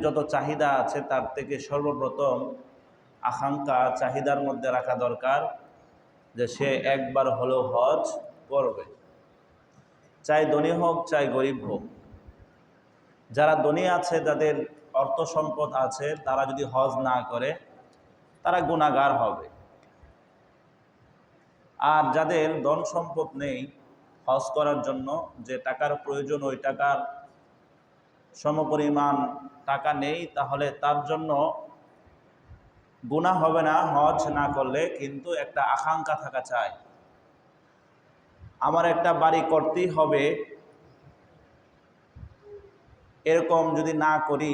যত চাহিদা আছে তার থেকে সর্বপ্রথম আকাঙ্ক্ষা চাহিদার মধ্যে রাখা দরকার যে সে একবার হলেও হজ করবে, চাই ধনী হোক চাই গরিব হোক। যারা ধনী আছে, যাদের অর্থ সম্পদ আছে, তারা যদি হজ না করে তারা গুনাহগার হবে। আর যাদের ধন সম্পদ নেই, হজ করার জন্য যে টাকার প্রয়োজন ওই টাকার সমপরিমাণ টাকা নেই, তাহলে তার জন্য গুনাহ হবে না হজ না করলে, কিন্তু একটা আকাঙ্ক্ষা থাকা চাই, আমার একটা বাড়ি করতেই হবে। এরকম যদি না করি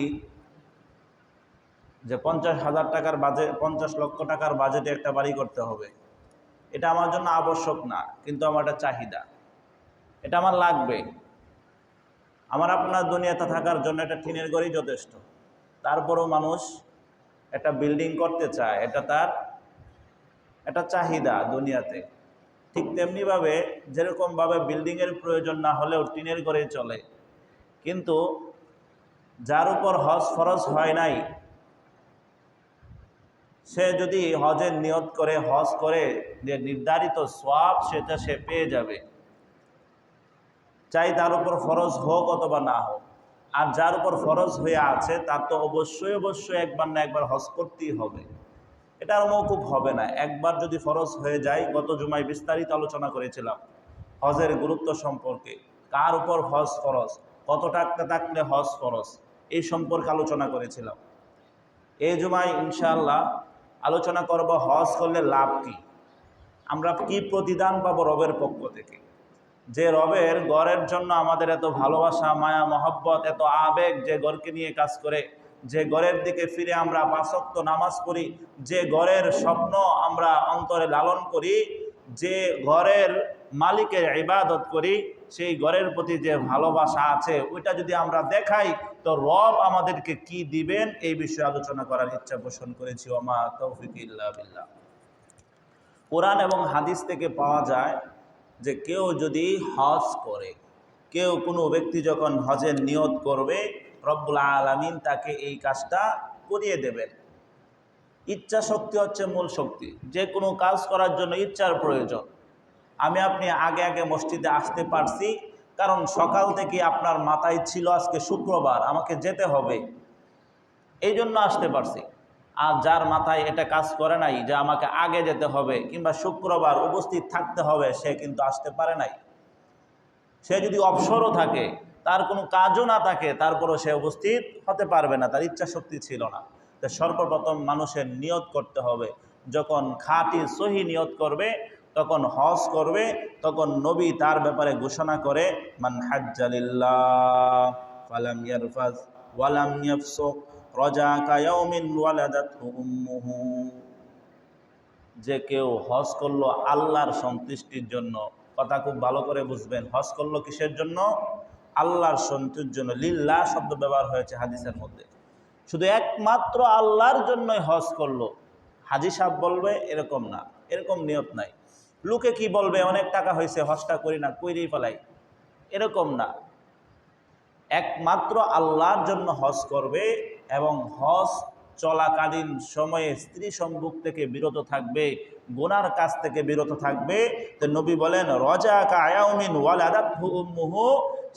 যে 50,000 টাকার বাজেট, 50 লক্ষ টাকার বাজেটে একটা বাড়ি করতে হবে, এটা আমার জন্য আবশ্যক না, কিন্তু আমার একটা চাহিদা, এটা আমার লাগবে। আমার আপনার দুনিয়াতে থাকার জন্য একটা টিনের ঘরই যথেষ্ট। তারপরেও মানুষ একটা বিল্ডিং করতে চায়, এটা তার একটা চাহিদা দুনিয়াতে। ঠিক তেমনিভাবে যেরকমভাবে বিল্ডিংয়ের প্রয়োজন না হলেও টিনের ঘরে চলে, কিন্তু যার উপর হজ ফরজ হয় নাই, সে যদি হজের নিয়ত করে হজ করে, যে নির্ধারিত সওয়াব সেটা সে পেয়ে যাবে, চাই তার উপর ফরজ হোক অথবা না হোক। আর যার উপর ফরজ হয়ে আছে তার তো অবশ্যই অবশ্যই একবার না একবার হজ করতেই হবে, এটা আর মওকুফ হবে না। একবার যদি ফরজ হয়ে যায়, গত জুমায় বিস্তারিত আলোচনা করেছিলাম হজের গুরুত্ব সম্পর্কে, কার উপর হজ ফরজ, কত টাকা থাকলে হজ ফরজ, এই সম্পর্কে আলোচনা করেছিলাম। এই জুমায় ইনশাআল্লাহ আলোচনা করব হজ করলে লাভ কি, আমরা কি প্রতিদান পাবো রবের পক্ষ থেকে। যে রবের ঘরের জন্য আমাদের এত ভালোবাসা, মায়া, মহব্বত, এত আবেগ, যে ঘরকে নিয়ে কাজ করে, যে ঘরের দিকে ফিরে আমরা 5 ওয়াক্ত নামাজ পড়ি, যে ঘরের স্বপ্ন আমরা অন্তরে লালন করি, যে ঘরের মালিকের ইবাদত করি, সেই ঘরের প্রতি যে ভালোবাসা আছে ওইটা যদি আমরা দেখাই, তো রব আমাদেরকে কি দিবেন এই বিষয়ে আলোচনা করার ইচ্ছা পোষণ করেছি। ওমা তৌফিক ইল্লা বিল্লাহ। কোরআন এবং হাদিস থেকে পাওয়া যায় যে কেউ যদি হজ করে, কোনো ব্যক্তি যখন হজের নিয়ত করবে, রব্বুল আলামিন তাকে এই কাজটা করিয়ে দেবেন। ইচ্ছা শক্তি হচ্ছে মূল শক্তি। যে কোনো কাজ করার জন্য ইচ্ছার প্রয়োজন। আমি আপনি আগে আগে মসজিদে আসতে পারছি কারণ সকাল থেকে আপনার মাথায় ছিল আজকে শুক্রবার, আমাকে যেতে হবে, এই জন্য আসতে পারছি। আর যার মাথায় এটা কাজ করে নাই যে আমাকে আগে যেতে হবে কিংবা শুক্রবার উপস্থিত থাকতে হবে, সে কিন্তু আসতে পারে নাই। সে যদি অবসরও থাকে, তার কোনো কাজও না থাকে, তারপরও সে উপস্থিত হতে পারবে না, তার ইচ্ছা শক্তি ছিল না। তো সর্বপ্রথম মানুষের নিয়ত করতে হবে। যখন খাঁটি সহি নিয়ত করবে, তখন হজ করবে, তখন নবী তার ব্যাপারে ঘোষণা করে, মান হাজ্জা লিল্লাহ ফালাম ইয়ারফাজ ওয়ালাম ইয়াফসুক রাজা কায়াউমিন ওয়ালাদাতহু উম্মুহু। যে কেউ হজ করলো আল্লাহর সন্তুষ্টির জন্য, কথা খুব ভালো করে বুঝবেন, হজ করলো কিসের জন্য? আল্লাহর সন্তুষ্টির জন্য। লিল্লাহ শব্দ ব্যবহার হয়েছে হাদিসের মধ্যে, শুধু একমাত্র আল্লাহর জন্যই হজ করলো। হাজি সাহেব বলবে এরকম না, এরকম নিয়ত নাই। লোকে কি বলবে, অনেক টাকা হয়েছে হজটা করি না, কইরেই ফেলাই, এরকম না। একমাত্র আল্লাহর জন্য হজ করবে এবং হজ চলাকালীন সময়ে স্ত্রী সম্ভোগ থেকে বিরত থাকবে, গুনার কাজ থেকে বিরত থাকবে। তো নবী বলেন, রজা কায়াউমিন ওয়ালাদাতহু উম্মুহু,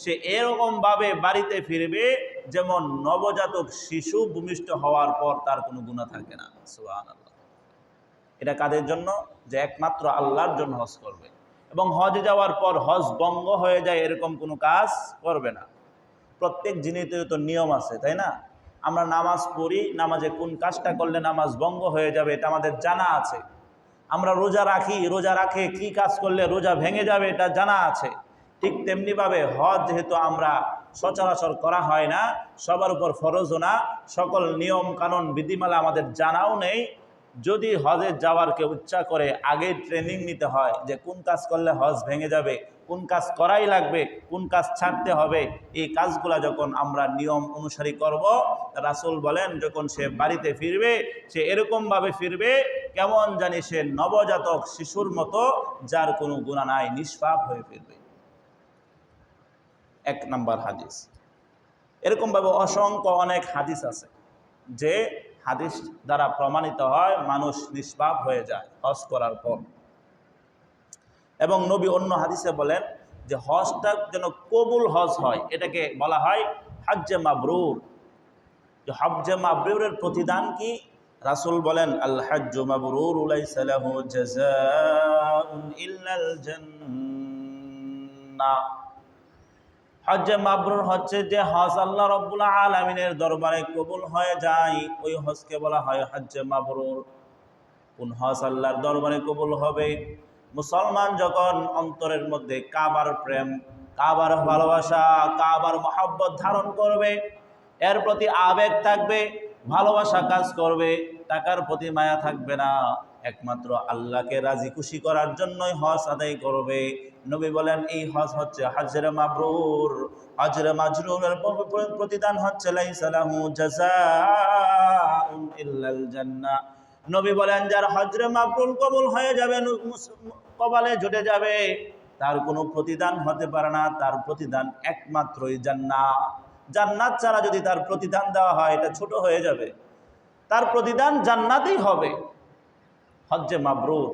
সে এরকমভাবে বাড়িতে ফিরবে যেমন নবজাতক শিশু ভূমিষ্ঠ হওয়ার পর তার কোনো গুনাহ থাকে না। সুবহানাল্লাহ। এটা কাদের জন্য? যে একমাত্র আল্লাহর জন্য হজ করবে এবং হজে যাওয়ার পর হজ ভঙ্গ হয়ে যায় এরকম কোনো কাজ করবে না। প্রত্যেক জিনিসের তো নিয়ম আছে, তাই না? আমরা নামাজ পড়ি, নামাজে কোন কাজটা করলে নামাজ ভঙ্গ হয়ে যাবে এটা আমাদের জানা আছে। আমরা রোজা রাখি, রোজা রাখে কি কাজ করলে রোজা ভেঙে যাবে এটা জানা আছে। ঠিক তেমনিভাবে হজ যেহেতু আমরা সচরাচর করা হয় না, সবার উপর ফরজও না, সকল নিয়ম কানুন বিধিমালা আমাদের জানাও নেই। যদি হজে যাওয়ার কেউ ইচ্ছা করে, আগে ট্রেনিং নিতে হয় যে কোন কাজ করলে হজ ভেঙে যাবে, কোন কাজ করাই লাগবে, কোন কাজ ছাড়তে হবে। এই কাজগুলা যখন আমরা নিয়ম অনুসারী করব, রাসূল বলেন যখন সে বাড়িতে ফিরবে, সে এরকমভাবে ফিরবে কেমন জানি সে নবজাতক শিশুর মতো, যার কোনো গুনাহ নাই, নিষ্পাপ হয়ে ফিরবে। 1 নম্বর হাদিস। এরকমভাবে অসংখ্য অনেক হাদিস আছে যে হাদিস দ্বারা প্রমাণিত হয় মানুষ নিষ্পাপ হয়ে যায় হজ করার পর। এবং নবী অন্য হাদিসে বলেন যে হজটা যেন কবুল হজ হয়, এটাকে বলা হয় হজ্জে মাবরুর। যে হজ্জে মাবরুরের প্রতিদান কি? রাসূল বলেন আল হজ্জু মাবরুর লাইসা লাহু জাযাউন ইল্লাল জান্নাহ। হজ্জে মাবরুর হচ্ছে যে হজ আল্লাহ রাব্বুল আলামিনের দরবারে কবুল হয়ে যায়, ওই হজকে বলা হয় হজ্জে মাবরুর। কোন হজ আল্লাহর দরবারে কবুল হবে? মুসলমান যখন অন্তরের মধ্যে কাবার প্রেম, কাবার ভালোবাসা, কাবার মহব্বত ধারণ করবে, এর প্রতি আবেগ থাকবে, ভালোবাসা কাজ করবে, টাকার প্রতি মায়া থাকবে না, একমাত্র আল্লাহকে রাজি খুশি করার জন্যই হজ আদায় করবে। নবী বলেন এই হজ হচ্ছে হজ্জে মাবরুর। হজ্জে মাবরুরের প্রতিদান হচ্ছে লাইসা লাহু জাযাউন ইল্লাল জান্নাহ। নবী বলেন যার হজ্জে মাবরুর কবুল হয়ে যাবে, কপালে জুটে যাবে, তার কোনো প্রতিদান হতে পারে না, তার প্রতিদান একমাত্রই জান্নাত। জান্নাত ছাড়া যদি তার প্রতিদান দেওয়া হয় এটা ছোট হয়ে যাবে, তার প্রতিদান জান্নাতেই হবে। হজ্জে মাবরুর।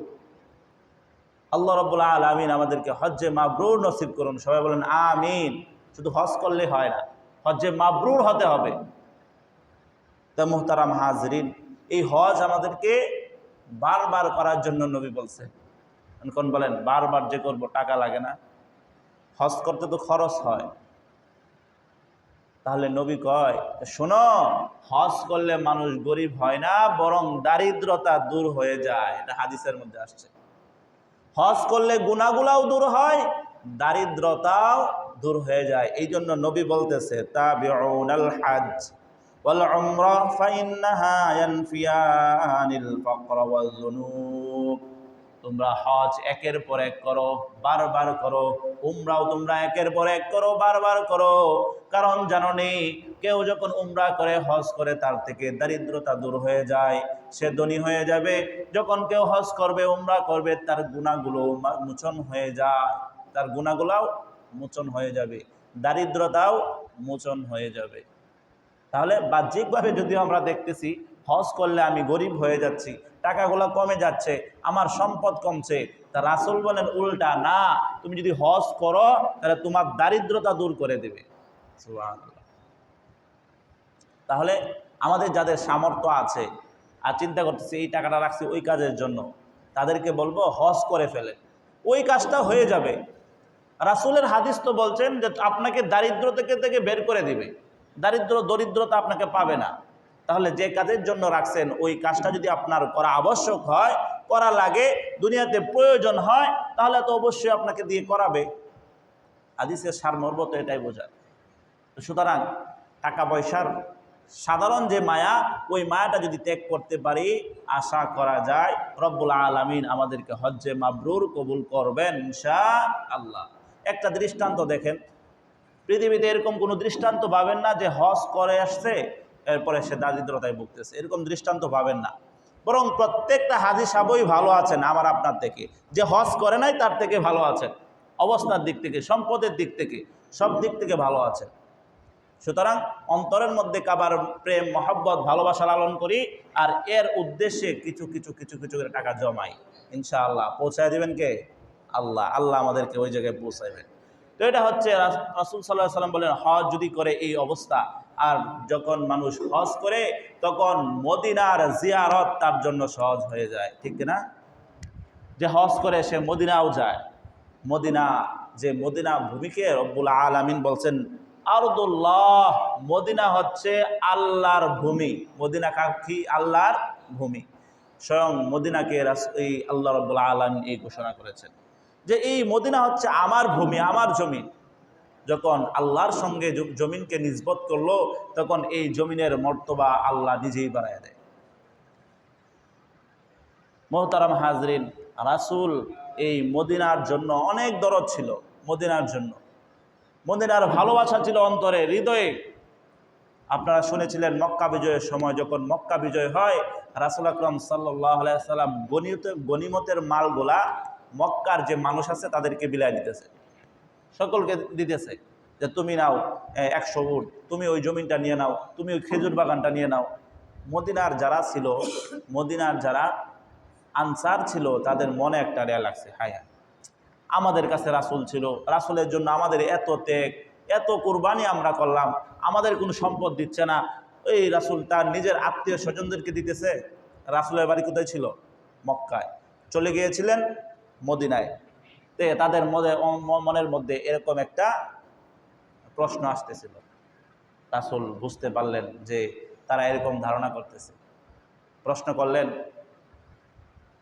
আল্লাহ রাব্বুল আলামিন আমাদেরকে হজ্জে মাবরুর নসিব করুন। সবাই বলেন আমিন। শুধু হজ করলে হয় না, হজ্জে মাবরুর হতে হবে। তা মুহতারাম হাজরিন, এই হজ আমাদেরকে বারবার করার জন্য নবী বলছে। কোন বলেন বারবার যে করব টাকা লাগে না, হজ করতে তো খরচ হয়। তাহলে নবী কয় শোনো, হজ করলে মানুষ গরিব হয় না, বরং দারিদ্রতা দূর হয়ে যায়। এটা হাদিসের মধ্যে আসছে। হজ করলে গুনাহগুলাও দূর হয়, দারিদ্রতাও দূর হয়ে যায়। এই জন্য নবী বলতেছে তাবিউনাল হজ ওয়াল উমরা ফাইন্নাহা ইয়ানফিয়ানিল ফাকর ওয়াল যুনুব। তোমরা হজ একের পর এক করো, বারবার করো। উমরাও তোমরা একের পর এক করো, বারবার করো। কারণ জানো নি, কেউ যখন উমরা করে, হজ করে, তার থেকে দারিদ্রতা দূর হয়ে যায়, সে ধনী হয়ে যাবে। যখন কেউ হজ করবে, উমরা করবে, তার গুনাহগুলো মোচন হয়ে যায়, তার গুনাহগুলোও মোচন হয়ে যাবে, দারিদ্রতাও মোচন হয়ে যাবে। তাহলে বাহ্যিকভাবে যদিও আমরা দেখতেছি হজ করলে আমি গরিব হয়ে যাচ্ছি, টাকাগুলো কমে যাচ্ছে, আমার সম্পদ কমছে, তা রাসূল বলেন উল্টা না, তুমি যদি হজ করো তাহলে তোমার দারিদ্রতা দূর করে দেবে। সুবহানাল্লাহ। তাহলে আমাদের যাদের সামর্থ্য আছে আর চিন্তা করতেছি এই টাকাটা রাখছি ওই কাজের জন্য, তাদেরকে বলবো হজ করে ফেলে, ওই কাজটা হয়ে যাবে। রাসূলের হাদিস তো বলছেন যে আপনাকে দারিদ্র থেকে বের করে দিবে, দরিদ্রতা আপনাকে পাবে না। তাহলে যে কাজের জন্য রাখছেন ওই কাজটা যদি আপনার করা আবশ্যক হয়, করা লাগে, দুনিয়াতে প্রয়োজন হয়, তাহলে তো অবশ্যই আপনাকে দিয়ে করাবে। হাদিসের সারমর্ম তো এটাই বোঝায়। সুতরাং টাকা পয়সার সাধারণ যে মায়া, ওই মায়াটা যদি ত্যাগ করতে পারি, আশা করা যায় রব্বুল আলামিন আমাদেরকে হজ্জে মাবরুর কবুল করবেন ইনশাআল্লাহ। একটা দৃষ্টান্ত দেখেন, পৃথিবীতে এরকম কোনো দৃষ্টান্ত পাবেন না যে হজ করে আসছে এরপরে সে দারিদ্রতায় ভুগতেছে, এরকম দৃষ্টান্ত পাবেন না। বরং প্রত্যেকটা হাজী সাহেবই ভালো আছেন আমার আপনার থেকে, যে হজ করে নাই তার থেকে ভালো আছেন, অবস্থার দিক থেকে, সম্পদের দিক থেকে, সব দিক থেকে ভালো আছেন। সুতরাং অন্তরের মধ্যে কাবার প্রেম, মহব্বত, ভালোবাসা লালন করি, আর এর উদ্দেশ্যে কিছু কিছু কিছু কিছু করে টাকা জমাই, ইনশাআল্লাহ পৌঁছায় দেবেন কে? আল্লাহ। আল্লাহ আমাদেরকে ওই জায়গায় পৌঁছাইবেন। তো এটা হচ্ছে রাসূল সাল্লাল্লাহু আলাইহি ওয়াসাল্লাম বলেন হজ যদি করে এই অবস্থা, আর যখন মানুষ হজ করে তখন মদিনার জিয়ারত তার জন্য সহজ হয়ে যায়, ঠিক না? যে হজ করে সে মদিনাও যায়। মদিনা, যে মদিনা ভূমিকে রব্বুল আলামিন বলছেন আরদুল্লাহ, মদিনা হচ্ছে আল্লাহর ভূমি। মদিনা কি? আল্লাহর ভূমি। স্বয়ং মদিনাকে এই আল্লাহ রব্বুল আলামিন এই ঘোষণা করেছেন যে এই মদিনা হচ্ছে আমার ভূমি, আমার জমিন। যখন আল্লাহর সঙ্গে জমিনকে নিসবত করলো, তখন এই জমিনের মর্তবা আল্লাহ নিজেই বাড়ায় দেয়। মোহতারাম হাজরিন, রাসূল এই মদিনার জন্য অনেক দরদ ছিল, মদিনার জন্য মদিনার ভালোবাসা ছিল অন্তরে, হৃদয়ে। আপনারা শুনেছিলেন মক্কা বিজয়ের সময়, যখন মক্কা বিজয় হয়, রাসূল আকরাম সাল্লাল্লাহু আলাইহি ওয়াসাল্লাম গনিমতের মালগুলা মক্কার যে মানুষ আছে তাদেরকে বিলাই দিতেছে, সকলকে দিতেছে। যে তুমি নাও 100 উট, তুমি ওই জমিনটা নিয়ে নাও, তুমি ওই খেজুর বাগানটা নিয়ে নাও। মদিনার যারা ছিল, মদিনার যারা আনসার ছিল, তাদের মনে একটা রেয়া লাগছে, হায় হায়, আমাদের কাছে রাসূল ছিল, রাসূলের জন্য আমাদের এত ত্যাগ, এত কুরবানি আমরা করলাম, আমাদের কোনো সম্পদ দিচ্ছে না। এই রাসূল তার নিজের আত্মীয় স্বজনদেরকে দিতেছে। রাসূলের বাড়ি কোথায় ছিল? মক্কায়। চলে গিয়েছিলেন মদিনায়। তাদের মনের মধ্যে এরকম একটা প্রশ্ন আসতেছিল। রাসূল বুঝতে পারলেন যে তারা এরকম ধারণা করতেছে। প্রশ্ন করলেন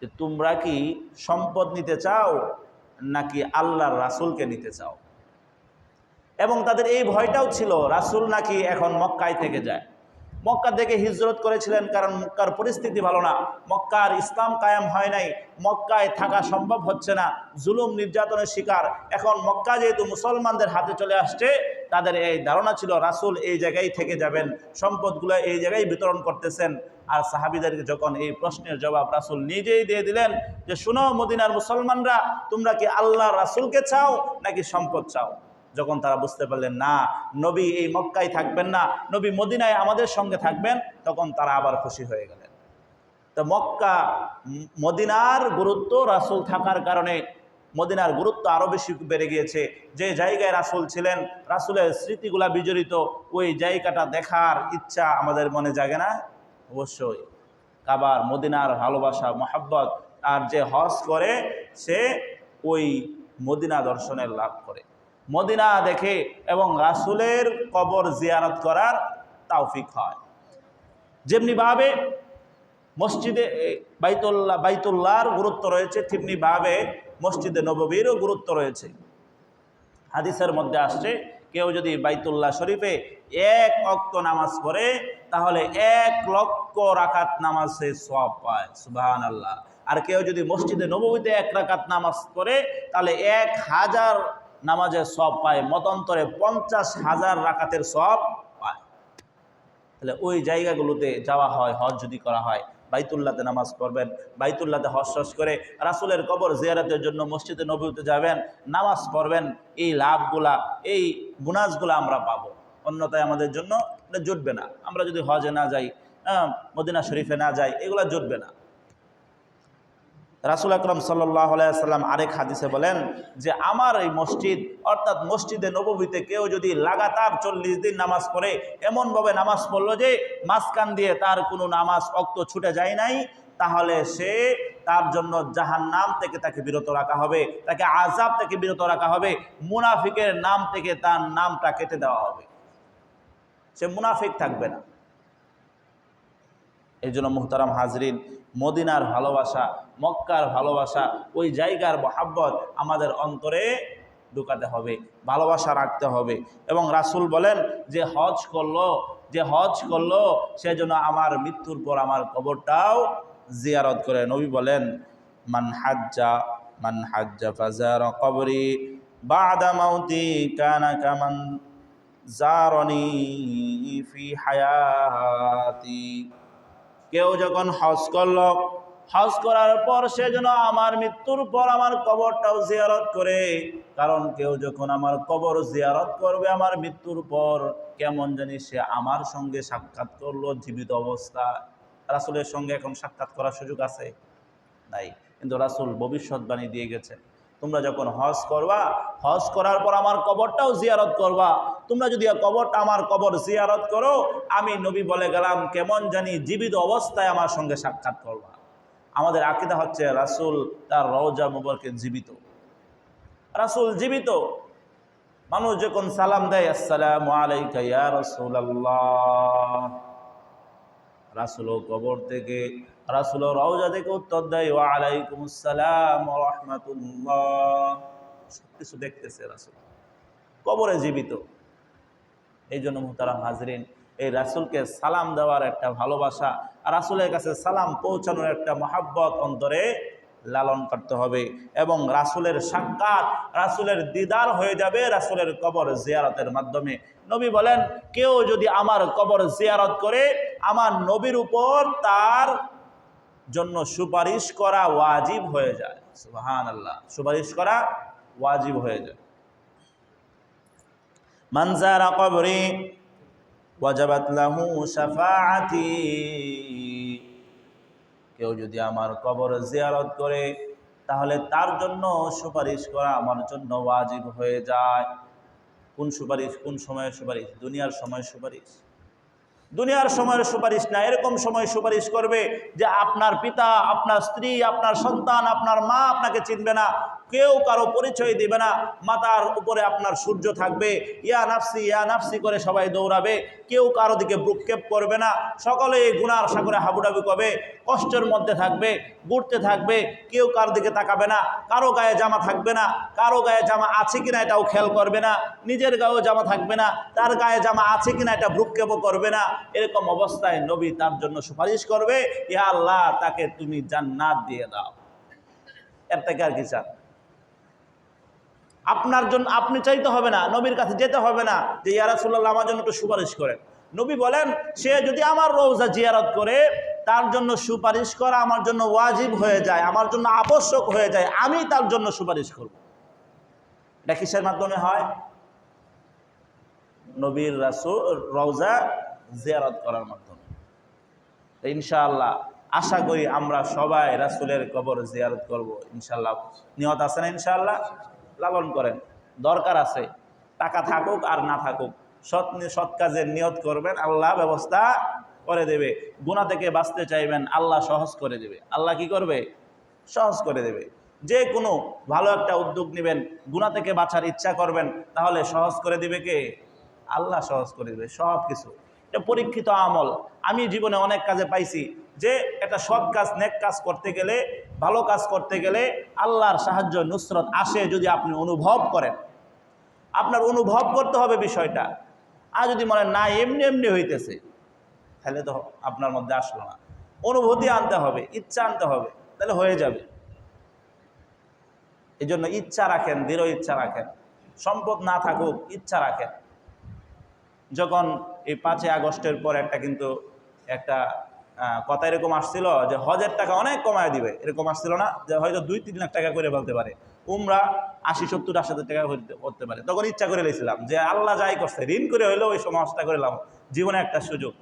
যে তোমরা কি সম্পদ নিতে চাও নাকি আল্লাহর রাসূলকে নিতে চাও? এবং তাদের এই ভয়টাও ছিল রাসূল নাকি এখন মক্কায় থেকে যায়। মক্কা থেকে হিজরত করেছিলেন কারণ মক্কার পরিস্থিতি ভালো না, মক্কার ইসলাম কায়েম হয় নাই, মক্কায় থাকা সম্ভব হচ্ছে না, জুলুম নির্যাতনের শিকার। এখন মক্কা যেহেতু মুসলমানদের হাতে চলে আসছে, তাদের এই ধারণা ছিল রাসূল এই জায়গায় থেকে যাবেন, সম্পদগুলো এই জায়গায় বিতরণ করতেছেন। আর সাহাবীদেরকে যখন এই প্রশ্নের জবাব রাসূল নিজেই দিয়ে দিলেন যে শুনো মদিনার মুসলমানরা, তোমরা কি আল্লাহর রাসূলকে চাও নাকি সম্পদ চাও? যখন তারা বুঝতে পারলেন না নবী এই মক্কায় থাকবেন না, নবী মদিনায় আমাদের সঙ্গে থাকবেন, তখন তারা আবার খুশি হয়ে গেলেন। তো মক্কা মদিনার গুরুত্ব রাসূল থাকার কারণে মদিনার গুরুত্ব আরও বেশি বেড়ে গিয়েছে। যে জায়গায় রাসূল ছিলেন, রাসূলের স্মৃতিগুলা বিজড়িত, ওই জায়গাটা দেখার ইচ্ছা আমাদের মনে জাগে না? অবশ্যই। কাবার মদিনার ভালোবাসা মহাব্বত, আর যে হজ করে সে ওই মদিনা দর্শনের লাভ করে, মদিনা দেখে এবং রাসূলের কবর জিয়ারত করার তৌফিক হয়। যেমনিভাবে মসজিদে বাইতুল্লাহর গুরুত্ব রয়েছে, তেমনিভাবে মসজিদে নববীরও গুরুত্ব রয়েছে। হাদিসের মধ্যে আসছে কেউ যদি বাইতুল্লাহ শরীফে 1 ওয়াক্ত নামাজ পড়ে তাহলে 1,00,000 রাকাত নামাজে সওয়াব পায়, সুবহানাল্লাহ। আর কেউ যদি মসজিদে নববীতে 1 রাকাত নামাজ পড়ে তাহলে 1000 নামাজের সওয়াব পায়, মতান্তরে 50,000 রাকাতের সওয়াব পায়। তাহলে ওই জায়গাগুলোতে যাওয়া হয়, হজ যদি করা হয়, বাইতুল্লাহতে নামাজ পড়বেন, বাইতুল্লাহতে হজ করে রাসূলের কবর জিয়ারতের জন্য মসজিদে নববীতে যাবেন, নামাজ পড়বেন, এই লাভগুলা, এই বোনাসগুলা আমরা পাবো। অন্যথায় আমাদের জন্য এটা জুটবে না। আমরা যদি হজে না যাই, মদিনা শরীফে না যাই, এগুলা জুটবে না। রাসূল আকরাম সাল্লাল্লাহু আলাইহি ওয়াসাল্লাম আরেক হাদিসে বলেন যে আমার এই মসজিদ অর্থাৎ মসজিদে নববীতে কেউ যদি লাগাতার 40 দিন নামাজ পড়ে, এমনভাবে নামাজ পড়লো যে মাঝখান দিয়ে তার কোনো নামাজ ওয়াক্ত ছুটে যায় নাই, তাহলে সে তার জন্য জাহান্নাম থেকে তাকে বিরত রাখা হবে, তাকে আযাব থেকে বিরত রাখা হবে, মুনাফিকের নাম থেকে তার নামটা কেটে দেওয়া হবে, সে মুনাফিক থাকবে না। এই জন্য মুহতারাম হাজরিন, মদিনার ভালোবাসা, মক্কার ভালোবাসা, ওই জায়গার মহাব্বত আমাদের অন্তরে ঢুকাতে হবে, ভালোবাসা রাখতে হবে। এবং রাসূল বলেন যে হজ করলো সে যেন আমার মৃত্যুর পর আমার কবরটাও জিয়ারত করে। নবী বলেন মান হাজ্জা ফাজারা কবরি বাদা মাউতি কানা কামান জারানি ফি হায়াতি। কেউ যখন হজ করলো, হজ করার পর সে যেন আমার মৃত্যুর পর আমার কবরটাও জিয়ারত করে, কারণ কেউ যখন আমার কবর জিয়ারত করবে আমার মৃত্যুর পর, কেমন জানি সে আমার সঙ্গে সাক্ষাৎ করলো জীবিত অবস্থায়। রাসূলের সঙ্গে এখন সাক্ষাৎ করার সুযোগ আছে? নাই। কিন্তু রাসূল ভবিষ্যৎবাণী দিয়ে গেছেন, তোমরা যখন হজ করবা, হজ করার পর আমার কবরটাও জিয়ারত করবা। তোমরা যদি আমার কবর জিয়ারত করো, আমি নবী বলে গেলাম কেমন জানি জীবিত অবস্থায় আমার সঙ্গে সাক্ষাৎ করবা। আমাদের আকীদা হচ্ছে রাসূল তার রওজা মুবারকে জীবিত, রাসূল জীবিত। মানুষ যখন সালাম দেয় আসসালামু আলাইকা ইয়া রাসূলুল্লাহ, রাসূল কবর থেকে, রাসূল রওজা থেকে উত্তর দেয় ওয়া আলাইকুমুস সালাম ওয়া রাহমাতুল্লাহ। সবকিছু দেখতেছে রাসূল, কবরে জীবিত। এই জন্য মুহতারাম হাজরিন, এই রাসূলকে সালাম দেওয়ার একটা ভালোবাসা, আর রাসূলের কাছে সালাম পৌঁছানোর একটা মহাব্বত অন্তরে লালন করতে হবে। এবং রাসূলের সাক্ষাৎ, রাসূলের দিদার হয়ে যাবে রাসূলের কবর জিয়ারতের মাধ্যমে। নবী বলেন কেউ যদি আমার কবর জিয়ারত করে, আমার নবীর উপর তার জন্য সুপারিশ করা ওয়াজিব হয়ে যায়। সুবহানাল্লাহ, সুপারিশ করা ওয়াজিব হয়ে যায়। মান যারা কবরি ওয়াজাবাত লাহু শাফাআতি, কেউ যদি আমার কবর জিয়ারত করে তাহলে তার জন্য সুপারিশ করা আমার জন্য ওয়াজিব হয়ে যায়। কোন সুপারিশ? কোন সময়ের সুপারিশ? দুনিয়ার সময়ের সুপারিশ। দুনিয়ার সময়ের সুপারিশ না, এরকম সময় সুপারিশ করবে যে আপনার পিতা, আপনার স্ত্রী, আপনার সন্তান, আপনার মা আপনাকে চিনবে না, কেউ কারো পরিচয় দিবে না, মাথার উপরে আপনার সূর্য থাকবে, ইয়া নাফসি করে সবাই দৌড়াবে, কেউ কারো দিকে ভ্রুক্ষেপ করবে না, সকলে গুনার সাগরে হাবুডাবু করবে, কষ্টের মধ্যে থাকবে, ঘুরতে থাকবে, কেউ কারো দিকে তাকাবে না, কারো গায়ে জামা থাকবে না, কারো গায়ে জামা আছে কিনা এটাও খেয়াল করবে না, নিজের গায়েও জামা থাকবে না, তার গায়ে জামা আছে কিনা এটা ভ্রুক্ষেপও করবে না। এরকম অবস্থায় নবী তার জন্য সুপারিশ করবে, ইয়া আল্লাহ তাকে তুমি জান্নাত দিয়ে দাও। এর থেকে আর কি চান? আপনার জন্য আপনি চাইতে হবে না, নবীর কাছে যেতে হবে না যে ইয়া রাসূলুল্লাহ আমার জন্য একটু সুপারিশ করেন। নবী বলেন সে যদি আমার রওজা জিয়ারত করে তার জন্য সুপারিশ করা আমার জন্য ওয়াজিব হয়ে যায়, আমার জন্য আবশ্যক হয়ে যায়, আমি তার জন্য সুপারিশ করব। এটা কিসের মাধ্যমে হয়? নবীর রাসূল রওজা জিয়ারত করার মাধ্যমে। ইনশাআল্লাহ আশা করি আমরা সবাই রাসূলের কবর জিয়ারত করব ইনশাআল্লাহ। নিয়ত আছে না? ইনশাআল্লাহ লালন করেন, দরকার আছে, টাকা থাকুক আর না থাকুক, সৎ কাজের নিয়ত করবেন, আল্লাহ ব্যবস্থা করে দেবে। গুনাহ থেকে বাঁচতে চাইবেন, আল্লাহ সহজ করে দেবে। আল্লাহ কি করবে? সহজ করে দেবে। যে কোনো ভালো একটা উদ্যোগ নেবেন, গুনাহ থেকে বাঁচার ইচ্ছা করবেন, তাহলে সহজ করে দিবে কে? আল্লাহ সহজ করে দেবে সব কিছু। এটা পরীক্ষিত আমল। আমি জীবনে অনেক কাজে পাইছি যে একটা সৎ কাজ, নেক কাজ করতে গেলে, ভালো কাজ করতে গেলে আল্লাহর সাহায্য, নুসরত আসে যদি আপনি অনুভব করেন। আপনার অনুভব করতে হবে বিষয়টা। আর যদি মনে না এমনি এমনি হইতেছে, তাহলে তো আপনার মধ্যে আসলো না। অনুভূতি আনতে হবে, ইচ্ছা আনতে হবে, তাহলে হয়ে যাবে। এই জন্য ইচ্ছা রাখেন, দৃঢ় ইচ্ছা রাখেন। সম্পদ না থাকুক, ইচ্ছা রাখেন। যখন এই 5ই আগস্টের পর একটা কথা এরকম আসছিল যে হজের টাকা অনেক কমায় দিবে, এরকম আসছিল না? যে হয়তো 2-3 লাখ টাকা করে বলতে পারে, উমরা 80-70-80 টাকা করতে পারে। তখন ইচ্ছা করে নিয়েছিলাম যে আল্লাহ যাই করছে, ঋণ করে হইলেও ওই সময় হজটা করে নিলাম, জীবনে একটা সুযোগ।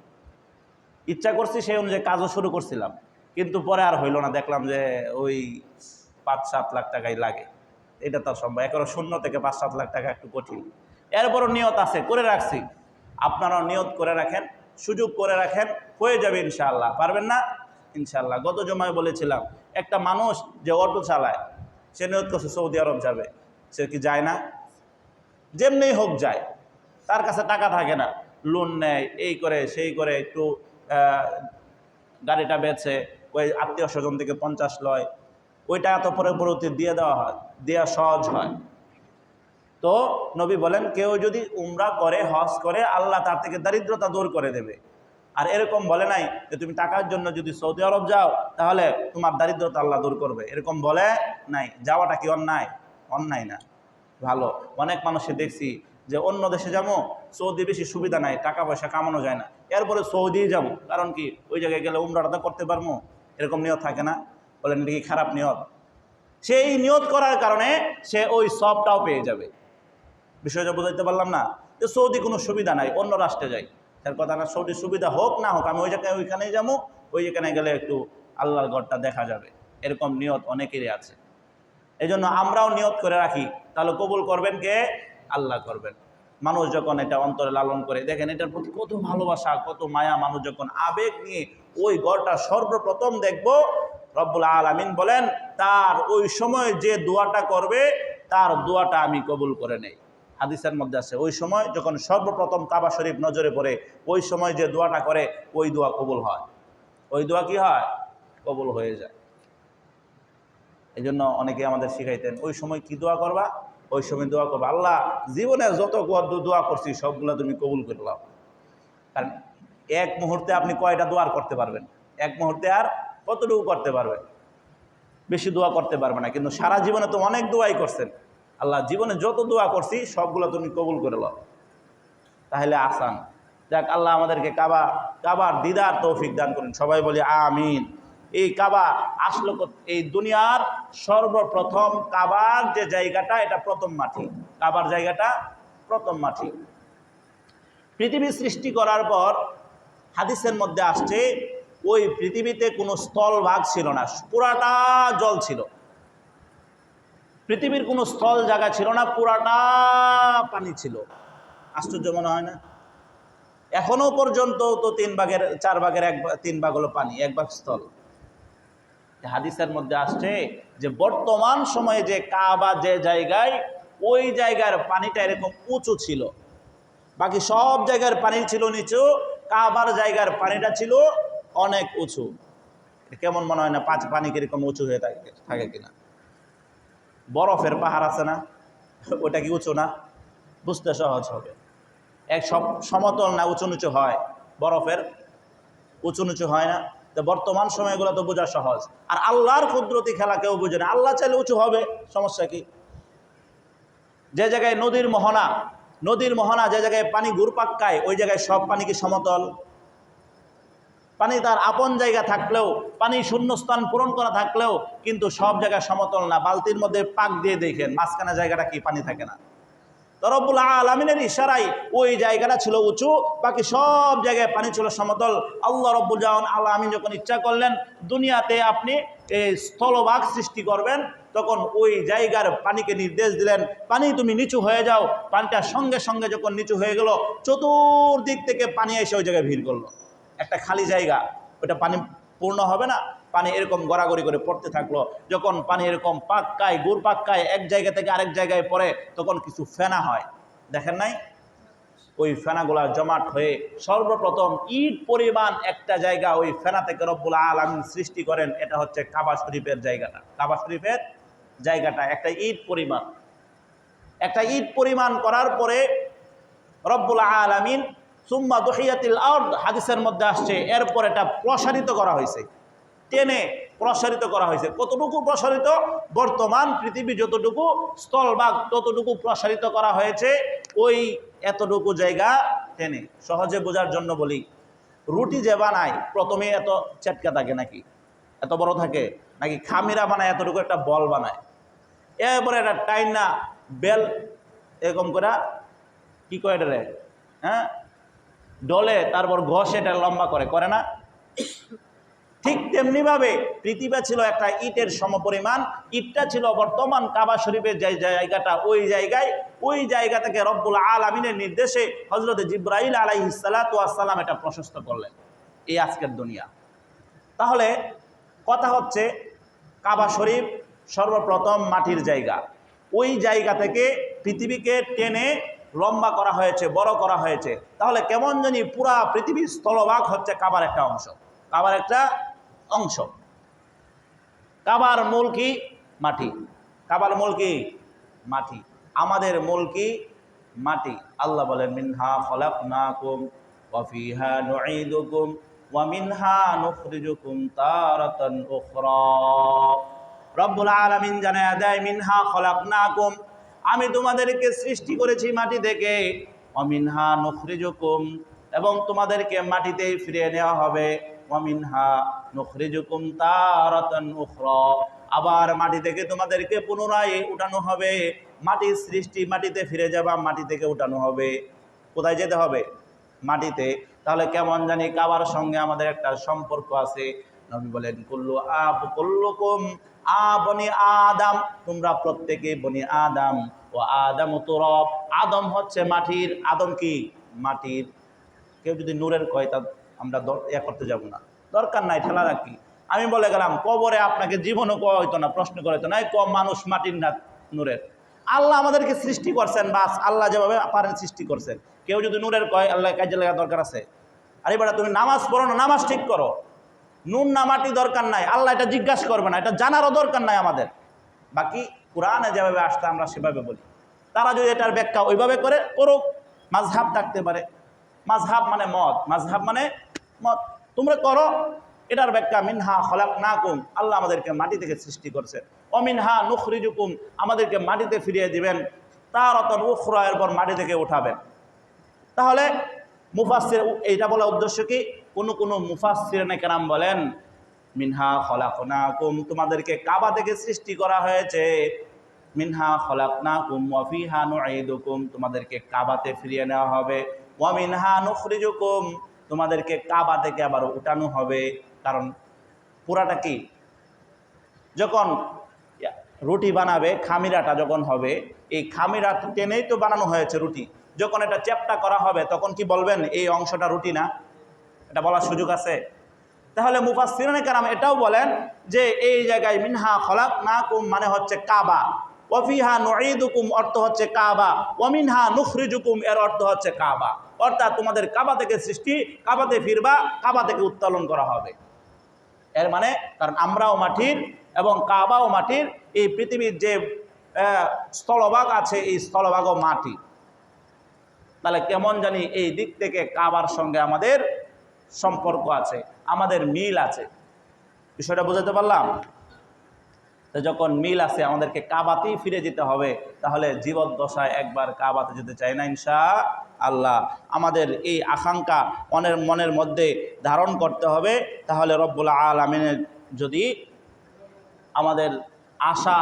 ইচ্ছা করছি, সেই অনুযায়ী কাজও শুরু করছিলাম, কিন্তু পরে আর হইল না। দেখলাম যে ওই 5-7 লাখ টাকাই লাগে। এটা তো সম্ভব, একেবারে শূন্য থেকে 5-7 লাখ টাকা একটু কঠিন। এরপরও নিয়ত আছে, করে রাখছি। আপনারাও নিয়ত করে রাখেন, সুযোগ করে রাখেন, হয়ে যাবে ইনশাআল্লাহ। পারবেন না? ইনশাআল্লাহ। গত জমায় বলেছিলাম, একটা মানুষ যে অটো চালায়, সে নিয়ত করছে সৌদি আরব যাবে, সে কি যায় না? যেমনি হোক যায়, তার কাছে টাকা থাকে না, লোন নেয়, এই করে সেই করে, একটু গাড়িটা বেচে ওই আত্মীয় স্বজন থেকে 50 লয়, ওই টাকা তো পরবর্তী দিয়ে দেওয়া হয়, দেওয়া সহজ হয়। তো নবী বলেন কেউ যদি উমরা করে, হজ করে, আল্লাহ তার থেকে দারিদ্রতা দূর করে দেবে। আর এরকম বলে নাই যে তুমি টাকার জন্য যদি সৌদি আরব যাও তাহলে তোমার দারিদ্রতা আল্লাহ দূর করবে, এরকম বলে নাই। যাওয়াটা কি অন্যায়? অন্যায় না, ভালো। অনেক মানুষে দেখছি যে অন্য দেশে যাবো, সৌদি বেশি সুবিধা নাই, টাকা পয়সা কামানো যায় না, এরপরে সৌদি যাবো, কারণ কি ওই জায়গায় গেলে উমরাটা করতে পারবো, এরকম নিয়ত থাকে না? বলেন কি খারাপ নিয়ত? সেই নিয়ত করার কারণে সে ওই সবটাও পেয়ে যাবে। বিষয়টা বুঝাইতে পারলাম না? যে সৌদি কোনো সুবিধা নাই, অন্য রাষ্ট্রে যাই, তার কথা না। সৌদি সুবিধা হোক না হোক, আমি ওই জায়গায় ওইখানেই যাবো, ওই যেখানে গেলে একটু আল্লাহর ঘরটা দেখা যাবে, এরকম নিয়ত অনেকেরই আছে। এই জন্য আমরাও নিয়ত করে রাখি, তাহলে কবুল করবেন কে? আল্লাহ করবেন। মানুষ যখন এটা অন্তরে লালন করে, দেখেন এটার প্রতি কত ভালোবাসা, কত মায়া, মানুষ যখন আবেগ নিয়ে ওই ঘরটা সর্বপ্রথম দেখব, রব্বুল আলামিন বলেন তার ওই সময় যে দোয়াটা করবে তার দোয়াটা আমি কবুল করে নেই। হাদিসের মধ্যে আছে ওই সময় যখন সর্বপ্রথম কাবা শরীফ নজরে পড়ে, ওই সময় যে দোয়াটা করে ওই দোয়া কবুল হয়। ওই দোয়া কি হয়? কবুল হয়ে যায়। এই জন্য অনেকে আমাদের শিখাইতেন ওই সময় কি দোয়া করবা? ওই সময় দোয়া করবা আল্লাহ জীবনে যত দোয়া করছি সবগুলো তুমি কবুল করে নাও। কারণ এক মুহূর্তে আপনি কয়টা দোয়া করতে পারবেন? এক মুহূর্তে আর কতটুকু করতে পারবেন? বেশি দোয়া করতে পারবে না, কিন্তু সারা জীবনে তো অনেক দোয়াই করছেন। আল্লাহ জীবনে যত দোয়া করছি সবগুলো তুমি কবুল করে নাও, তাহলে আসান। যাক, আল্লাহ আমাদেরকে কাবার দিদার তৌফিক দান করুন। সবাই বলি আমিন। এই কাবা আসলো এই দুনিয়ার সর্বপ্রথম, কাবার যে জায়গাটা এটা প্রথম মাটি, কাবার জায়গাটা প্রথম মাটি। পৃথিবী সৃষ্টি করার পর হাদিসের মধ্যে আসছে ওই পৃথিবীতে কোনো স্থলভাগ ছিল না, পুরাটা জল ছিল। পৃথিবীর কোনো স্থল জায়গা ছিল না, পুরাটা পানি ছিল। আশ্চর্য মনে হয় না? এখনো পর্যন্ত তো 3 ভাগের 1 ভাগ হলো পানি, 1 ভাগ স্থল। হাদিসের মধ্যে আসছে যে বর্তমান সময়ে যে কাবা যে জায়গায়, ওই জায়গার পানিটা এরকম উঁচু ছিল, বাকি সব জায়গার পানি ছিল নিচু, কাবার জায়গার পানিটা ছিল অনেক উঁচু। কেমন মনে হয় না? পানি কিরকম উঁচু হয়ে থাকে কিনা? বরফের পাহাড় আছে না, ওটা কি উঁচু না? বুঝতে সহজ হবে। সব সমতল না, উঁচু নিচু হয়। বরফের উঁচু নিচু হয় না? তো বর্তমান সময়গুলো তো বোঝা সহজ। আর আল্লাহর কুদরতি খেলা কেউ বুঝে না। আল্লাহ চাইলে উঁচু হবে, সমস্যা কি? যে জায়গায় নদীর মোহনা, যে জায়গায় পানি ঘুরপাক খায়, ওই জায়গায় সব পানি কি সমতল? পানি তার আপন জায়গা থাকলেও, পানি শূন্যস্থান পূরণ করা থাকলেও কিন্তু সব জায়গায় সমতল না। বালতির মধ্যে পাক দিয়ে দেখেন, মাঝখানে জায়গাটা কি পানি থাকে না? তো রব্বুল আলামিনের ইশারায় ওই জায়গাটা ছিল উঁচু, বাকি সব জায়গায় পানি ছিল সমতল। আল্লাহ রব্বুল আলামিন যখন ইচ্ছা করলেন দুনিয়াতে আপনি এই স্থলভাগ সৃষ্টি করবেন, তখন ওই জায়গার পানিকে নির্দেশ দিলেন, পানি তুমি নিচু হয়ে যাও। পানিটা সঙ্গে সঙ্গে যখন নিচু হয়ে গেল, চতুর্দিক থেকে পানি এসে ওই জায়গায় ভিড় করলো। একটা খালি জায়গা, ওটা পানি পূর্ণ হবে না, পানি এরকম গড়াগড়ি করে পড়তে থাকলো। যখন পানি এরকম পাক্কায় গুড় পাক্কায় এক জায়গা থেকে আরেক জায়গায় পড়ে, তখন কিছু ফেনা হয়, দেখেন নাই? ওই ফেনাগুলা জমাট হয়ে সর্বপ্রথম ইট পরিমাণ একটা জায়গা ওই ফেনা থেকে রব্বুল আলামিন সৃষ্টি করেন। এটা হচ্ছে কাবা শরীফের জায়গাটা। কাবা শরীফের জায়গাটা একটা ইট পরিমাণ করার পরে রব্বুল আলামিন সুম্মা দুহিয়াতিল আরদ, হাদিসের মধ্যে আসছে, এরপর এটা প্রসারিত করা হয়েছে, টেনে প্রসারিত করা হয়েছে। কতটুকু প্রসারিত? বর্তমান পৃথিবী যতটুকু স্থলভাগ ততটুকু প্রসারিত করা হয়েছে, ওই এতটুকু জায়গা টেনে। সহজে বোঝার জন্য বলি, রুটি যে বানায় প্রথমে এত চেটকা থাকে নাকি? এত বড় থাকে নাকি? খামিরা বানায় এতটুকু একটা বল বানায়, এরপরে একটা টাইনা বেল এরকম করে কি করে এটা রে, হ্যাঁ, ডলে, তারপর ঘষে এটা লম্বা করে না? ঠিক তেমনিভাবে পৃথিবী ছিল একটা ইটের সমপরিমাণ। ইটটা ছিল বর্তমান কাবা শরীফের যে জায়গাটা, ওই জায়গা থেকে রব্বুল আলামিনের নির্দেশে হযরত জিবরাইল আলাইহিস সালাতু ওয়াস সালাম এটা প্রশস্ত করলেন, এই আজকের দুনিয়া। তাহলে কথা হচ্ছে, কাবা শরীফ সর্বপ্রথম মাটির জায়গা, ওই জায়গা থেকে পৃথিবীকে টেনে লম্বা করা হয়েছে, বড় করা হয়েছে। তাহলে কেমন জানি পুরা পৃথিবীর স্থলভাগ হচ্ছে কাবার একটা অংশ, কাবার মূল কি? মাটি। কাবার মূল কি? মাটি। আমাদের মূল কি? মাটি। আল্লাহ বলেন, মিনহা খলাকনাকুম ওয়া ফিহা নুঈদুকুম ওয়া মিনহা নুখরিজুকুম তারাতান উখরা। রব্বুল আলামিন জানায়া দেয়, মিনহা খলাকনাকুম, আমি তোমাদেরকে সৃষ্টি করেছি মাটি থেকে, ওয়া মিনহা নুখরিজুকুম, এবং তোমাদেরকে মাটিতেই ফিরিয়ে নেওয়া হবে, ওয়া মিনহা নুখরিজুকুম তারাতান উখরা, আবার মাটি থেকে তোমাদেরকে পুনরায় উঠানো হবে। মাটির সৃষ্টি, মাটিতে ফিরে যাবা, মাটি থেকে উঠানো হবে। কোথায় যেতে হবে? মাটিতে। তাহলে কেমন জানি কাবার সঙ্গে আমাদের একটা সম্পর্ক আছে। নবী বলেন, কুল্লুকুম বনি আদম, তোমরা প্রত্যেকে বনি আদম, ও আদম তুরাব, আদম হচ্ছে মাটির। আদম কি? মাটির। কেউ যদি নূরের কয়, তা আমরা করতে যাব না, দরকার নাই, ঠেলা রাখি। আমি বলে গেলাম, কবরে আপনাকে জীবনও কয় হইতো না, প্রশ্ন করে তো নাই, মানুষ মাটির না নূরের? আল্লাহ আমাদেরকে সৃষ্টি করছেন, বাস আল্লাহ যেভাবে পারেন সৃষ্টি করছেন। কেউ যদি নূরের কয়, আল্লাহ কাজে লাগা দরকার আছে? আরে বেটা, তুমি নামাজ পড়ো না, নামাজ ঠিক করো, নুন না মাটি দরকার নাই, আল্লাহ এটা জিজ্ঞাসা করবে না, এটা জানারও দরকার নাই আমাদের। বাকি কোরআনে যেভাবে আসতে আমরা সেভাবে বলি, তারা যদি এটার ব্যাখ্যা ওইভাবে করে করুক, মাযহাব থাকতে পারে। মাযহাব মানে মত, মাযহাব মানে মত, তোমরা করো। এটার ব্যাখ্যা, মিনহা খলাকনাকুম, আল্লাহ আমাদেরকে মাটি থেকে সৃষ্টি করছে, অমিনহা নুখরিজুকুম, আমাদেরকে মাটিতে ফিরিয়ে দিবেন, তারাতান উখরা, এরপর মাটি থেকে উঠাবেন। তাহলে মুফাসসির, এইটা বলার উদ্দেশ্য কি? কোন মুফাসসিরিনে কেরাম বলেন, মিনহা খলাকনাকুম, তোমাদেরকে কাবা থেকে সৃষ্টি করা হয়েছে, মিনহা খলাকনাকুম ওয়া ফিহা নুঈদুকুম, তোমাদেরকে কাবাতে ফিরিয়ে নেওয়া হবে, ওয়া মিনহা নুখরিজুকুম, তোমাদেরকে কাবা থেকে আবার উঠানো হবে। কারণ পুরাটা কি, যখন রুটি বানাবে খামিরাটা যখন হবে, এই খামিরা টেনেই তো বানানো হয়েছে রুটি। যখন এটা চ্যাপ্টা করা হবে তখন কি বলবেন এই অংশটা রুটি না? এটা বলার সুযোগ আছে? তাহলে মুফাসসিরিনে কেরাম এটাও বলেন যে এই জায়গায় মিনহা খলাকনাকুম মানে হচ্ছে কাবা, ওয়া ফিহা নুঈদুকুম অর্থ হচ্ছে কাবা, ওয়া মিনহা নুখরিজুকুম এর অর্থ হচ্ছে কাবা। অর্থাৎ তোমাদের কাবা থেকে সৃষ্টি, কাবাতে ফিরবা, কাবা থেকে উত্তোলন করা হবে। এর মানে কারণ আমরাও মাটির এবং কাবাও মাটির, এই পৃথিবীর যে স্থলভাগ আছে এই স্থলভাগও মাটি। তাহলে কেমন জানি এই দিক থেকে কাবার সঙ্গে আমাদের সম্পর্ক আছে, আমাদের মিল আছে। বিষয়টা বুঝাতে পারলাম? তো যখন মিল আছে আমাদেরকে কাবাতেই ফিরে যেতে হবে, তাহলে জীবদ্দশায় একবার কাবাতে যেতে চাই না ইনশাআল্লাহ। আমাদের এই আকাঙ্ক্ষা মনের মধ্যে ধারণ করতে হবে, তাহলে রব্বুল আলামিনের যদি আমাদের আশা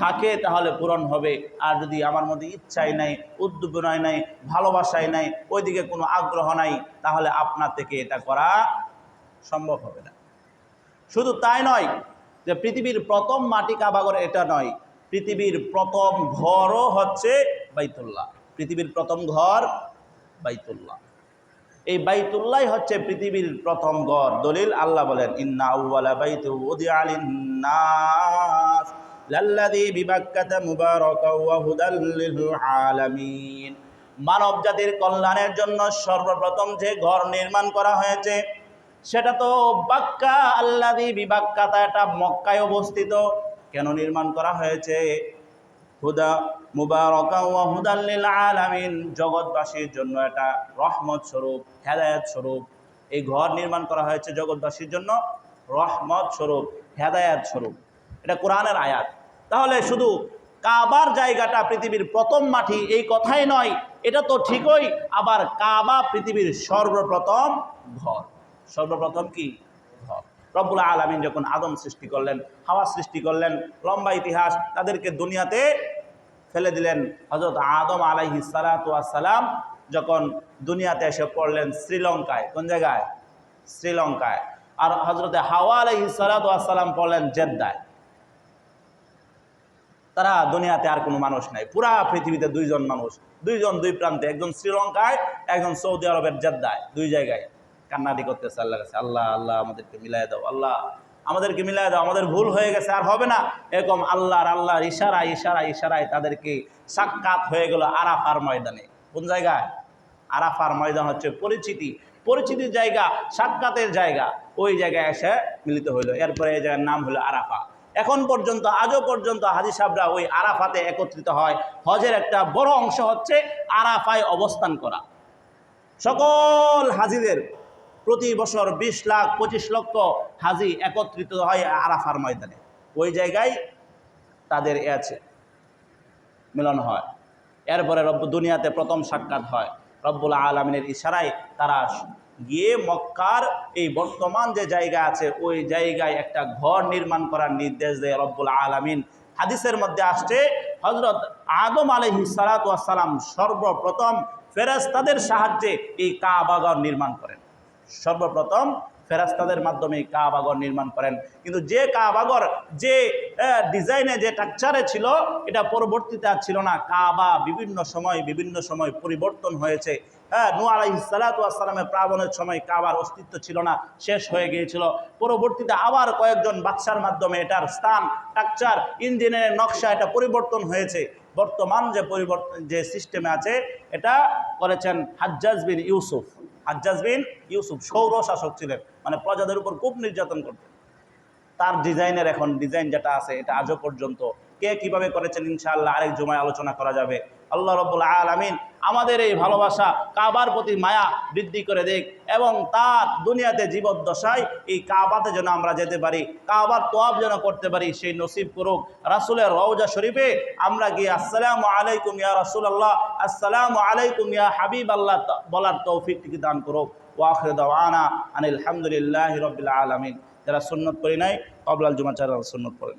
থাকে তাহলে পূরণ হবে। আর যদি আমার মধ্যে ইচ্ছাই নাই, উদ্দীপনাই নাই, ভালোবাসাই নাই, ওইদিকে কোনো আগ্রহ নাই, তাহলে আপনার থেকে এটা করা সম্ভব হবে না। শুধু তাই নয় যে পৃথিবীর প্রথম মাটি কাবাঘর এটা নয়, পৃথিবীর প্রথম ঘরও হচ্ছে বাইতুল্লাহ। পৃথিবীর প্রথম ঘর বাইতুল্লাহ। এই বাইতুল্লাহ হচ্ছে পৃথিবীর প্রথম ঘর। দলিল আল্লাহ বলেন ইন্না আউওয়ালা বাইতু উদিআ লিন-নাস লাল্লাযী বিবাক্কাতা মুবারাকাও ওয়া হুদাল লিল আলামিন। মানব জাতির কল্যাণের জন্য সর্বপ্রথম যে ঘর নির্মাণ করা হয়েছে সেটা তো বাক্কা, আল্লাযী বিবাক্কাতা, এটা মক্কায় অবস্থিত। কেন নির্মাণ করা হয়েছে? হুদা মুবারাকাও ওয়া হুদাল লিল আলামিন, জগৎবাসীর জন্য এটা রহমত স্বরূপ, হেদায়েত স্বরূপ। এই ঘর নির্মাণ করা হয়েছে জগৎবাসীর জন্য রহমত স্বরূপ, হেদায়েত স্বরূপ। এটা কোরআনের আয়াত। তাহলে শুধু কাবার জায়গাটা পৃথিবীর প্রথম মাটি এই কথাই নয়, এটা তো ঠিকই, আবার কাবা পৃথিবীর সর্বপ্রথম ঘর। সর্বপ্রথম কি ঘর? রব্বুল আলামিন যখন আদম সৃষ্টি করলেন, হাওয়া সৃষ্টি করলেন, লম্বা ইতিহাস, তাদেরকে দুনিয়াতে ফেলে দিলেন। হযরত আদম আলাইহিস সালাতু ওয়াস সালাম যখন দুনিয়াতে এসে পড়লেন শ্রীলঙ্কায়। কোন জায়গায়? শ্রীলঙ্কায়। আর হযরত হাওয়া আলাইহিস সালাতু ওয়াস সালাম পড়লেন জেদ্দায়। তারা দুনিয়াতে আর কোনো মানুষ নাই, পুরা পৃথিবীতে দুইজন মানুষ, দুইজন দুই প্রান্তে, একজন শ্রীলঙ্কায়, একজন সৌদি আরবের জেদ্দায়, দুই জায়গায় কান্নাটি করতেছে আল্লাহর কাছে, আল্লাহ আল্লাহ আমাদেরকে মিলাই দাও, আল্লাহ আমাদেরকে মিলাই দাও, আমাদের ভুল হয়ে গেছে, আর হবে না। এরকম আল্লাহর ইশারায় ইশারায় ইশারায় তাদেরকে সাক্ষাৎ হয়ে গেল আরাফার ময়দানে। কোন জায়গায়? আরাফার ময়দান হচ্ছে পরিচিতির জায়গা, সাক্ষাতের জায়গা। ওই জায়গায় এসে মিলিত হইল। এরপরে এই জায়গার নাম হলো আরাফা। এখন পর্যন্ত, আজও পর্যন্ত হাজী সাহেবরা ওই আরাফাতে একত্রিত হয়। হজের একটা বড় অংশ হচ্ছে আরাফায় অবস্থান করা। সকল হাজীদের প্রতি বছর 20 লাখ 25 লক্ষ হাজী একত্রিত হয় আরাফার ময়দানে। ওই জায়গায় তাদের আছে মিলন হয়। এরপরে দুনিয়াতে প্রথম সাক্ষাৎ হয়। রব্বুল আলামিনের ইশারায় তারা গিয়ে মক্কার এই বর্তমান যে জায়গা আছে ওই জায়গায় একটা ঘর নির্মাণ করার নির্দেশ দেয় রব্বুল আলামিন। হাদিসের মধ্যে আসছে হযরত আদম আলাইহিস সালাতু ওয়াস সালাম সর্বপ্রথম ফেরেশতাদের সাহায্যে এই কাবাঘর নির্মাণ করেন। সর্বপ্রথম ফেরেশতাদের মাধ্যমে কাবাঘর নির্মাণ করেন। কিন্তু যে কাবাঘর যে ডিজাইনে, যে স্ট্রাকচারে ছিল, এটা পরবর্তীতে আর ছিল না। কাবা বিভিন্ন সময় পরিবর্তন হয়েছে। নূহ আলাইহিস সালাতু ওয়াস সালামের প্লাবনের সময় কাবার অস্তিত্ব ছিল না, শেষ হয়ে গিয়েছিল। পরবর্তীতে আবার কয়েকজন বাদশার মাধ্যমে এটার স্থান, স্ট্রাকচার, ইঞ্জিনিয়ারের নকশা এটা পরিবর্তন হয়েছে। বর্তমান যে সিস্টেমে আছে এটা করেছেন হাজ্জাজ বিন ইউসুফ। সৌর শাসক ছিলেন, মানে প্রজাদের উপর খুব নির্যাতন করতেন। তার ডিজাইনের এখন ডিজাইন যেটা আছে এটা আজও পর্যন্ত কে কিভাবে করেছেন ইনশাআল্লাহ আরেক জুমায় আলোচনা করা যাবে। আল্লাহ রাব্বুল আলামিন আমাদের এই ভালোবাসা, কাবার প্রতি মায়া বৃদ্ধি করে দেখ, এবং তার দুনিয়াতে জীবদ্দশায় এই কাবাতে যেন আমরা যেতে পারি, কাবার তোয়াফ যেন করতে পারি, সেই নসিব করুক। রাসূলের রওজা শরীফে আমরা গিয়ে আসসালামু আলাইকুম ইয়া রাসূলুল্লাহ, আসসালামু আলাইকুম ইয়া হাবিবাল্লাহ বলার তৌফিকটি দান করুক। ওয়া আখিরু দাওয়ানা আনিল হামদুলিল্লাহি রাব্বিল আলামিন। যারা সুন্নত পড়ি নাই ক্বাবলাল জুমা, যারা সুন্নত পড়েন।